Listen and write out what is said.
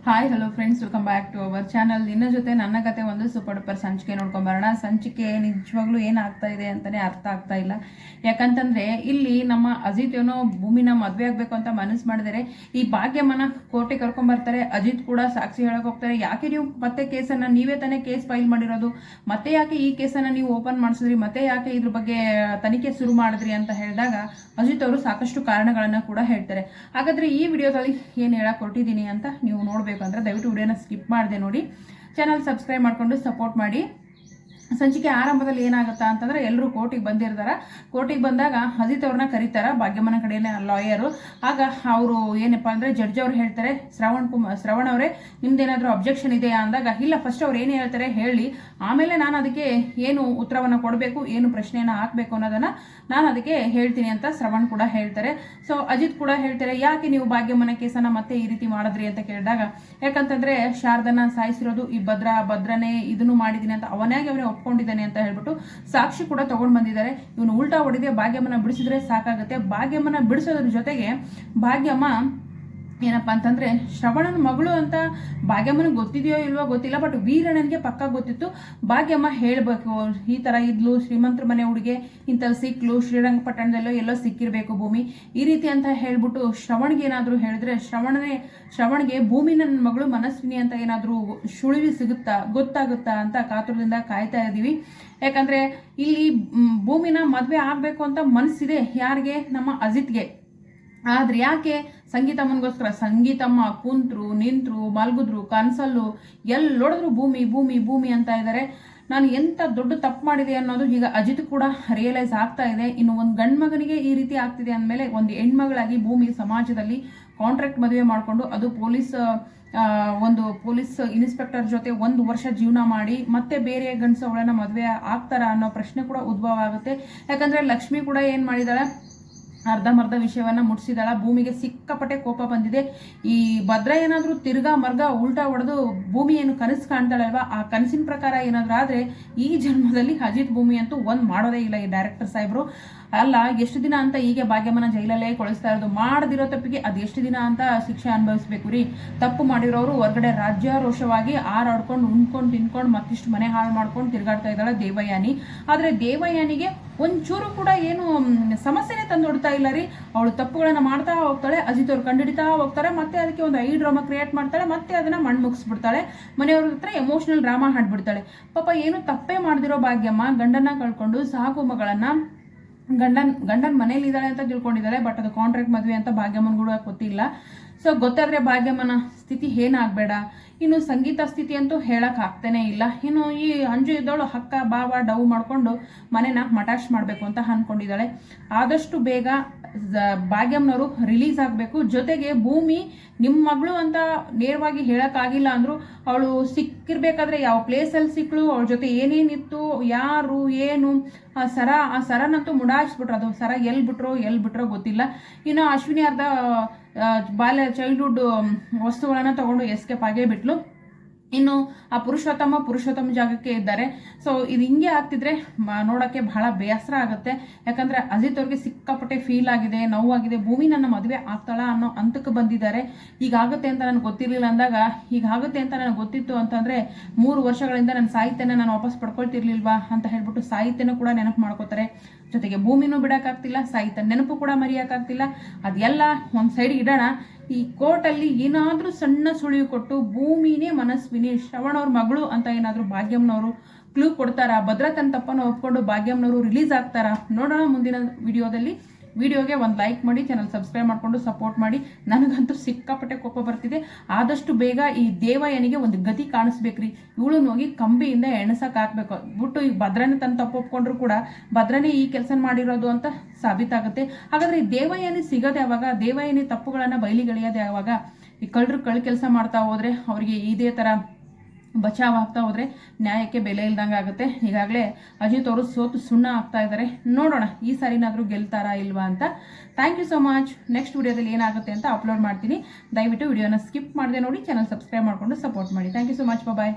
Hi hello friends, welcome back to our channel. ನಿನ್ನ ಜೊತೆ ನನ್ನ ಕತೆ ಒಂದು ಸೂಪರ್ ಡೂಪರ್ ಸಂಚಿಕೆ ನೋಡ್ಕೊಂಬರೋಣ. ಸಂಚಿಕೆ ನಿಜವಾಗ್ಲೂ ಏನಾಗ್ತಾ ಇದೆ ಅಂತಾನೆ ಅರ್ಥ ಆಗ್ತಾ ಇಲ್ಲ. ಯಾಕಂತಂದ್ರೆ ಇಲ್ಲಿ ನಮ್ಮ ಅಜಿತ್ ಏನೋ ಭೂಮಿನ ಮದುವೆ ಆಗ್ಬೇಕು ಅಂತ ಮನಸ್ಸು ಮಾಡಿದರೆ ಈ ಭಾಗ್ಯಮ್ಮನ ಕೋರ್ಟಿಗೆ ಕರ್ಕೊಂಡ್ಬರ್ತಾರೆ. ಅಜಿತ್ ಕೂಡ ಸಾಕ್ಷಿ ಹೇಳಕ್ ಹೋಗ್ತಾರೆ. ಯಾಕೆ ನೀವು ಮತ್ತೆ ಕೇಸನ್ನ, ನೀವೇ ತಾನೇ ಕೇಸ್ ಫೈಲ್ ಮಾಡಿರೋದು, ಮತ್ತೆ ಯಾಕೆ ಈ ಕೇಸನ್ನ ನೀವು ಓಪನ್ ಮಾಡಿಸಿದ್ರಿ, ಮತ್ತೆ ಯಾಕೆ ಇದ್ರ ಬಗ್ಗೆ ತನಿಖೆ ಶುರು ಮಾಡಿದ್ರಿ ಅಂತ ಹೇಳಿದಾಗ ಅಜಿತ್ ಅವರು ಸಾಕಷ್ಟು ಕಾರಣಗಳನ್ನ ಕೂಡ ಹೇಳ್ತಾರೆ. ಹಾಗಾದ್ರೆ ಈ ವಿಡಿಯೋದಲ್ಲಿ ಏನ್ ಹೇಳಕ್ ಹೊರಟಿದ್ದೀನಿ ಅಂತ ನೀವು ನೋಡ್ಬೇಕು ಅಂದ್ರೆ ದಯವಿಟ್ಟು ವಿಡಿಯೋನ ಸ್ಕಿಪ್ ಮಾಡದೆ ನೋಡಿ. ಚಾನಲ್ ಸಬ್ಸ್ಕ್ರೈಬ್ ಮಾಡ್ಕೊಂಡು ಸಪೋರ್ಟ್ ಮಾಡಿ. ಸಂಚಿಕೆ ಆರಂಭದಲ್ಲಿ ಏನಾಗುತ್ತಾ ಅಂತಂದ್ರೆ ಎಲ್ಲರೂ ಕೋರ್ಟಿಗೆ ಬಂದಿರ್ತಾರ. ಕೋರ್ಟಿಗೆ ಬಂದಾಗ ಅಜಿತ್ ಅವ್ರನ್ನ ಕರೀತಾರ, ಭಾಗ್ಯಮ್ಮನ ಕಡೆಯೇ ಲಾಯರು. ಆಗ ಅವರು ಏನಪ್ಪಾ ಅಂದ್ರೆ ಜಡ್ಜ್ ಅವ್ರು ಹೇಳ್ತಾರೆ, ಶ್ರವಣ್ ಅವರೇ ನಿಮ್ದೇನಾದ್ರೂ ಅಬ್ಜೆಕ್ಷನ್ ಇದೆಯಾ ಅಂದಾಗ, ಇಲ್ಲ ಫಸ್ಟ್ ಅವ್ರು ಏನು ಹೇಳ್ತಾರೆ ಹೇಳಿ, ಆಮೇಲೆ ನಾನು ಅದಕ್ಕೆ ಏನು ಉತ್ತರವನ್ನ ಕೊಡಬೇಕು, ಏನು ಪ್ರಶ್ನೆಯನ್ನ ಹಾಕ್ಬೇಕು ಅನ್ನೋದನ್ನ ನಾನು ಅದಕ್ಕೆ ಹೇಳ್ತೀನಿ ಅಂತ ಶ್ರವಣ್ ಕೂಡ ಹೇಳ್ತಾರೆ. ಸೊ ಅಜಿತ್ ಕೂಡ ಹೇಳ್ತಾರೆ, ಯಾಕೆ ನೀವು ಭಾಗ್ಯಮ್ಮನ ಕೇಸನ್ನ ಮತ್ತೆ ಈ ರೀತಿ ಮಾಡಿದ್ರಿ ಅಂತ ಕೇಳಿದಾಗ, ಯಾಕಂತಂದ್ರೆ ಶಾರದನ್ನ ಸಾಯಿಸಿರೋದು ಈ ಭದ್ರನೇ ಇದನ್ನು ಮಾಡಿದೀನಿ ಅಂತ ಅವನೇ ಒಪ್ಕೊಂಡಿದ್ದಾನೆ ಅಂತ ಹೇಳ್ಬಿಟ್ಟು ಸಾಕ್ಷಿ ಕೂಡ ತಗೊಂಡ್ ಬಂದಿದ್ದಾರೆ. ಇವನು ಉಲ್ಟಾ ಹೊಡೆದೇ ಭಾಗ್ಯಮ್ಮನ ಬಿಡಿಸಿದ್ರೆ ಸಾಕಾಗುತ್ತೆ. ಭಾಗ್ಯಮ್ಮನ ಬಿಡಿಸೋದ್ರ ಜೊತೆಗೆ ಭಾಗ್ಯಮ್ಮ ಏನಪ್ಪಾ ಅಂತಂದ್ರೆ ಶ್ರವಣನ ಮಗಳು ಅಂತ ಭಾಗ್ಯಮ್ಮನಿಗೆ ಗೊತ್ತಿದೆಯೋ ಇಲ್ವೋ ಗೊತ್ತಿಲ್ಲ, ಬಟ್ ವೀರಣ್ಣನಿಗೆ ಪಕ್ಕ ಗೊತ್ತಿತ್ತು. ಭಾಗ್ಯಮ್ಮ ಹೇಳ್ಬೇಕು, ಈ ತರ ಇದ್ಲು, ಶ್ರೀಮಂತರ ಮನೆ ಹುಡುಗೆ, ಇಂಥಲ್ಲಿ ಸಿಕ್ಲು, ಶ್ರೀರಂಗಪಟ್ಟಣದಲ್ಲೋ ಎಲ್ಲೋ ಸಿಕ್ಕಿರ್ಬೇಕು ಭೂಮಿ, ಈ ರೀತಿ ಅಂತ ಹೇಳ್ಬಿಟ್ಟು ಶ್ರವಣ್ಗೆ ಏನಾದ್ರು ಹೇಳಿದ್ರೆ ಶ್ರವಣ್ಗೆ ಭೂಮಿ ನನ್ನ ಮಗಳು ಮನಸ್ವಿನಿ ಅಂತ ಏನಾದ್ರು ಸುಳಿವಿ ಸಿಗುತ್ತಾ, ಗೊತ್ತಾಗುತ್ತಾ ಅಂತ ಕಾತುರದಿಂದ ಕಾಯ್ತಾ ಇದೀವಿ. ಯಾಕಂದ್ರೆ ಇಲ್ಲಿ ಭೂಮಿನ ಮದ್ವೆ ಆಗ್ಬೇಕು ಅಂತ ಮನಸ್ಸಿದೆ ಯಾರಿಗೆ, ನಮ್ಮ ಅಜಿತ್ಗೆ. ಆದ್ರೆ ಯಾಕೆ ಸಂಗೀತಮ್ಮನಿಗೋಸ್ಕರ ಸಂಗೀತಮ್ಮ ಕುಂತ್ರು, ನಿಂತ್ರು, ಮಲ್ಗಿದ್ರು, ಕನ್ಸಲ್ಲು ಎಲ್ಲೋಡಿದ್ರು ಭೂಮಿ ಭೂಮಿ ಭೂಮಿ ಅಂತ ಇದ್ದಾರೆ. ನಾನು ಎಂತ ದೊಡ್ಡ ತಪ್ಪು ಮಾಡಿದೆ ಅನ್ನೋದು ಈಗ ಅಜಿತ್ ಕೂಡ ರಿಯಲೈಸ್ ಆಗ್ತಾ ಇದೆ. ಇನ್ನು ಒಂದು ಗಂಡು ಮಗನಿಗೆ ಈ ರೀತಿ ಆಗ್ತಿದೆ ಅಂದಮೇಲೆ ಒಂದು ಹೆಣ್ಮಗಳಾಗಿ ಭೂಮಿ ಸಮಾಜದಲ್ಲಿ ಕಾಂಟ್ರಾಕ್ಟ್ ಮದುವೆ ಮಾಡಿಕೊಂಡು, ಅದು ಪೊಲೀಸ್ ಇನ್ಸ್ಪೆಕ್ಟರ್ ಜೊತೆ 1 ವರ್ಷ ಜೀವನ ಮಾಡಿ ಮತ್ತೆ ಬೇರೆ ಗಂಡಸು ಅವಳನ್ನ ಮದುವೆ ಆಗ್ತಾರ ಅನ್ನೋ ಪ್ರಶ್ನೆ ಕೂಡ ಉದ್ಭವ ಆಗುತ್ತೆ. ಯಾಕಂದ್ರೆ ಲಕ್ಷ್ಮಿ ಕೂಡ ಏನ್ ಮಾಡಿದಾಳೆ, ಅರ್ಧಂಬರ್ಧ ವಿಷಯವನ್ನ ಮುಟ್ಸಿದಾಳ. ಭೂಮಿಗೆ ಸಿಕ್ಕಾಪಟ್ಟೆ ಕೋಪ ಬಂದಿದೆ. ಈ ಭದ್ರ ಏನಾದ್ರೂ ತಿರ್ಗಾ ಮರ್ಗ ಉಲ್ಟಾ ಹೊಡೆದು ಭೂಮಿ ಏನು ಕನಸು ಕಾಣ್ತಾಳಲ್ವಾ, ಆ ಕನಸಿನ ಪ್ರಕಾರ ಏನಾದ್ರೂ ಆದ್ರೆ ಈ ಜನ್ಮದಲ್ಲಿ ಅಜಿತ್ ಭೂಮಿ ಅಂತೂ ಒಂದ್ ಮಾಡೋದೇ ಇಲ್ಲ ಈ ಡೈರೆಕ್ಟರ್ ಸಾಹೇಬ್ರು. ಅಲ್ಲ, ಎಷ್ಟು ದಿನ ಅಂತ ಹೀಗೆ ಭಾಗ್ಯಮ್ಮನ ಜೈಲಲ್ಲೇ ಕೊಳಿಸ್ತಾ ಇರೋದು? ಮಾಡದಿರೋ ತಪ್ಪಿಗೆ ಅದು ಎಷ್ಟು ದಿನ ಅಂತ ಶಿಕ್ಷೆ ಅನುಭವಿಸ್ಬೇಕು ರೀ? ತಪ್ಪು ಮಾಡಿರೋರು ಹೊರಗಡೆ ರಾಜ್ಯಾರೋಷವಾಗಿ ಆರಾಡ್ಕೊಂಡು ಉಣ್ಕೊಂಡು ತಿನ್ಕೊಂಡು ಮತ್ತಿಷ್ಟು ಮನೆ ಹಾಳು ಮಾಡ್ಕೊಂಡು ತಿರ್ಗಾಡ್ತಾ ಇದ್ದಾಳೆ ದೇವಯಾನಿ. ಆದ್ರೆ ದೇವಯಾನಿಗೆ ಒಂಚೂರು ಕೂಡ ಏನು ಸಮಸ್ಯೆನೇ ತಂದೊಡ್ತಾ ಇಲ್ಲ ರೀ. ಅವಳು ತಪ್ಪುಗಳನ್ನ ಮಾಡ್ತಾ ಹೋಗ್ತಾಳೆ, ಅಜಿತ್ ಅವ್ರು ಕಂಡುಹಿಡಿತಾ ಹೋಗ್ತಾರೆ, ಮತ್ತೆ ಅದಕ್ಕೆ ಒಂದು ಡ್ರಾಮಾ ಕ್ರಿಯೇಟ್ ಮಾಡ್ತಾಳೆ, ಮತ್ತೆ ಅದನ್ನ ಮಣ್ಣು ಮುಗಿಸ್ಬಿಡ್ತಾಳೆ, ಮನೆಯವ್ರ ಹತ್ರ ಎಮೋಷನಲ್ ಡ್ರಾಮಾ ಹಾಡ್ಬಿಡ್ತಾಳೆ. ಪಾಪ ಏನು ತಪ್ಪೇ ಮಾಡ್ದಿರೋ ಭಾಗ್ಯಮ್ಮ ಗಂಡನ್ನ ಕಳ್ಕೊಂಡು ಸಾಕು ಮಗಳನ್ನ ಗಂಡನ ಮನೇಲಿ ಇದ್ದಾಳೆ ಅಂತ ತಿಳ್ಕೊಂಡಿದ್ದಾಳೆ. ಬಟ್ ಅದು ಕಾಂಟ್ರಾಕ್ಟ್ ಮದುವೆ ಅಂತ ಭಾಗ್ಯಮ್ಮನ್ ಕೂಡ ಗೊತ್ತಿಲ್ಲ. ಸೊ ಗೊತ್ತಾದ್ರೆ ಭಾಗ್ಯಮ್ಮನ ಸ್ಥಿತಿ ಏನಾಗಬೇಡ. ಇನ್ನು ಸಂಗೀತ ಸ್ಥಿತಿ ಅಂತೂ ಹೇಳಕ್ ಆಗ್ತಾನೆ ಇಲ್ಲ. ಇನ್ನು ಈ ಅಂಜು ಇದ್ದವಳು ಹಕ್ಕ ಬಾವ ಡವ್ ಮಾಡ್ಕೊಂಡು ಮನೆನ ಮಟಾಶ್ ಮಾಡ್ಬೇಕು ಅಂತ ಅನ್ಕೊಂಡಿದ್ದಾಳೆ. ಆದಷ್ಟು ಬೇಗ ಭಾಗ್ಯಮ್ಮನವರು ರಿಲೀಸ್ ಆಗಬೇಕು. ಜೊತೆಗೆ ಭೂಮಿ ನಿಮ್ಮ ಮಗಳು ಅಂತ ನೇರವಾಗಿ ಹೇಳಕ್ಕಾಗಿಲ್ಲ ಅಂದ್ರು, ಅವಳು ಸಿಕ್ಕಿರ್ಬೇಕಾದ್ರೆ ಯಾವ ಪ್ಲೇಸಲ್ಲಿ ಸಿಕ್ಳು, ಅವಳ ಜೊತೆ ಏನೇನಿತ್ತು, ಯಾರು ಏನು, ಆ ಸರನಂತೂ ಮುಡಾಯಿಸ್ಬಿಟ್ರು. ಅದು ಸರ ಎಲ್ಲಿ ಬಿಟ್ರೋ ಗೊತ್ತಿಲ್ಲ. ಇನ್ನು ಅಶ್ವಿನಿ ಅರ್ಧ ಚೈಲ್ಡ್ಹುಡ್ ವಸ್ತುಗಳನ್ನ ತಗೊಂಡು ಎಸ್ಕೇಪ್ ಆಗೇ ಬಿಟ್ಲು. ಇನ್ನು ಆ ಪುರುಷೋತ್ತಮ ಜಾಗಕ್ಕೆ ಇದ್ದಾರೆ. ಸೊ ಇದು ಹಿಂಗೆ ಆಗ್ತಿದ್ರೆ ನೋಡಕ್ಕೆ ಬಹಳ ಬೇಸರ ಆಗುತ್ತೆ. ಯಾಕಂದ್ರೆ ಅಜಿತ್ ಅವ್ರಿಗೆ ಸಿಕ್ಕಾಪಟ್ಟೆ ಫೀಲ್ ಆಗಿದೆ, ನೋವಾಗಿದೆ. ಭೂಮಿ ನನ್ನ ಮದುವೆ ಆಗ್ತಾಳ ಅನ್ನೋ ಹಂತಕ್ಕೆ ಬಂದಿದ್ದಾರೆ. ಹೀಗಾಗುತ್ತೆ ಅಂತ ನನಗೆ ಗೊತ್ತಿರ್ಲಿಲ್ಲ ಅಂದಾಗ, ಹೀಗಾಗುತ್ತೆ ಅಂತ ನನಗೆ ಗೊತ್ತಿತ್ತು ಅಂತಂದ್ರೆ 3 ವರ್ಷಗಳಿಂದ ನನ್ನ ಸಾಹಿತ್ಯನ ನಾನು ವಾಪಸ್ ಪಡ್ಕೊಳ್ತಿರ್ಲಿಲ್ವಾ ಅಂತ ಹೇಳ್ಬಿಟ್ಟು ಸಾಹಿತ್ಯನೂ ಕೂಡ ನೆನಪು ಮಾಡ್ಕೋತಾರೆ. ಜೊತೆಗೆ ಭೂಮಿನೂ ಬಿಡಕ್ಕಾಗ್ತಿಲ್ಲ, ಸಾಹಿತ್ಯ ನೆನಪು ಕೂಡ ಮರೆಯಕ್ಕಾಗ್ತಿಲ್ಲ. ಅದೆಲ್ಲ ಒಂದ್ ಸೈಡ್ ಇಡೋಣ. ಈ ಕೋರ್ಟಲ್ಲಿ ಏನಾದ್ರೂ ಸಣ್ಣ ಸುಳಿವು ಕೊಟ್ಟು ಭೂಮಿನೇ ಮನಸ್ವಿನಿ ಶ್ರವಣ್ ಅವ್ರ ಮಗಳು ಅಂತ ಏನಾದ್ರೂ ಭಾಗ್ಯಮ್ಮನವರು ಕ್ಲೂ ಕೊಡ್ತಾರಾ, ಭದ್ರತನ ತಪ್ಪನ್ನು ಒಪ್ಕೊಂಡು ಭಾಗ್ಯಮ್ಮನವರು ರಿಲೀಸ್ ಆಗ್ತಾರಾ ನೋಡೋಣ ಮುಂದಿನ ವಿಡಿಯೋದಲ್ಲಿ. ವಿಡಿಯೋಗೆ ಒಂದು ಲೈಕ್ ಮಾಡಿ, ಚಾನಲ್ ಸಬ್ಸ್ಕ್ರೈಬ್ ಮಾಡ್ಕೊಂಡು ಸಪೋರ್ಟ್ ಮಾಡಿ. ನನಗಂತೂ ಸಿಕ್ಕಾಪಟ್ಟೆ ಕೋಪ ಬರ್ತಿದೆ. ಆದಷ್ಟು ಬೇಗ ಈ ದೇವಯಾನಿಗೆ ಒಂದು ಗತಿ ಕಾಣಿಸ್ಬೇಕ್ರಿ. ಇವಳನ್ನ ಹೋಗಿ ಕಂಬಿಯಿಂದ ಎಣಸಕ್ ಹಾಕ್ಬೇಕು. ಬಿಟ್ಟು ಈ ಭದ್ರನೇ ತನ್ನ ತಪ್ಪು ಒಪ್ಕೊಂಡ್ರು ಕೂಡ ಭದ್ರನೇ ಈ ಕೆಲಸ ಮಾಡಿರೋದು ಅಂತ ಸಾಬೀತಾಗುತ್ತೆ. ಹಾಗಾದ್ರೆ ಈ ದೇವಯಾನಿ ಸಿಗೋದು ಯಾವಾಗ? ದೇವಯಾನಿ ತಪ್ಪುಗಳನ್ನ ಬಯಲಿಗೆಳೆಯೋದು ಯಾವಾಗ? ಈ ಕಳ್ಳರು ಕೆಲಸ ಮಾಡ್ತಾ ಹೋದ್ರೆ ಅವ್ರಿಗೆ ಇದೇ ತರ ಬಚಾವ್ ಆಗ್ತಾ ಹೋದ್ರೆ ನ್ಯಾಯಕ್ಕೆ ಬೆಲೆ ಇಲ್ದಂಗೆ ಆಗುತ್ತೆ. ಈಗಾಗಲೇ ಅಜಿತ್ ಅವರು ಸೋತು ಸುಣ್ಣ ಆಗ್ತಾ ಇದ್ದಾರೆ. ನೋಡೋಣ ಈ ಸಾರಿನಾದ್ರೂ ಗೆಲ್ತಾರಾ ಇಲ್ವಾ ಅಂತ. Thank you so much. Next ವಿಡಿಯೋದಲ್ಲಿ ಏನಾಗುತ್ತೆ ಅಂತ ಅಪ್ಲೋಡ್ ಮಾಡ್ತೀನಿ. ದಯವಿಟ್ಟು ವಿಡಿಯೋನ ಸ್ಕಿಪ್ ಮಾಡದೆ ನೋಡಿ, ಚಾನಲ್ ಸಬ್ಸ್ಕ್ರೈಬ್ ಮಾಡ್ಕೊಂಡು ಸಪೋರ್ಟ್ ಮಾಡಿ. Thank you so much. Bye.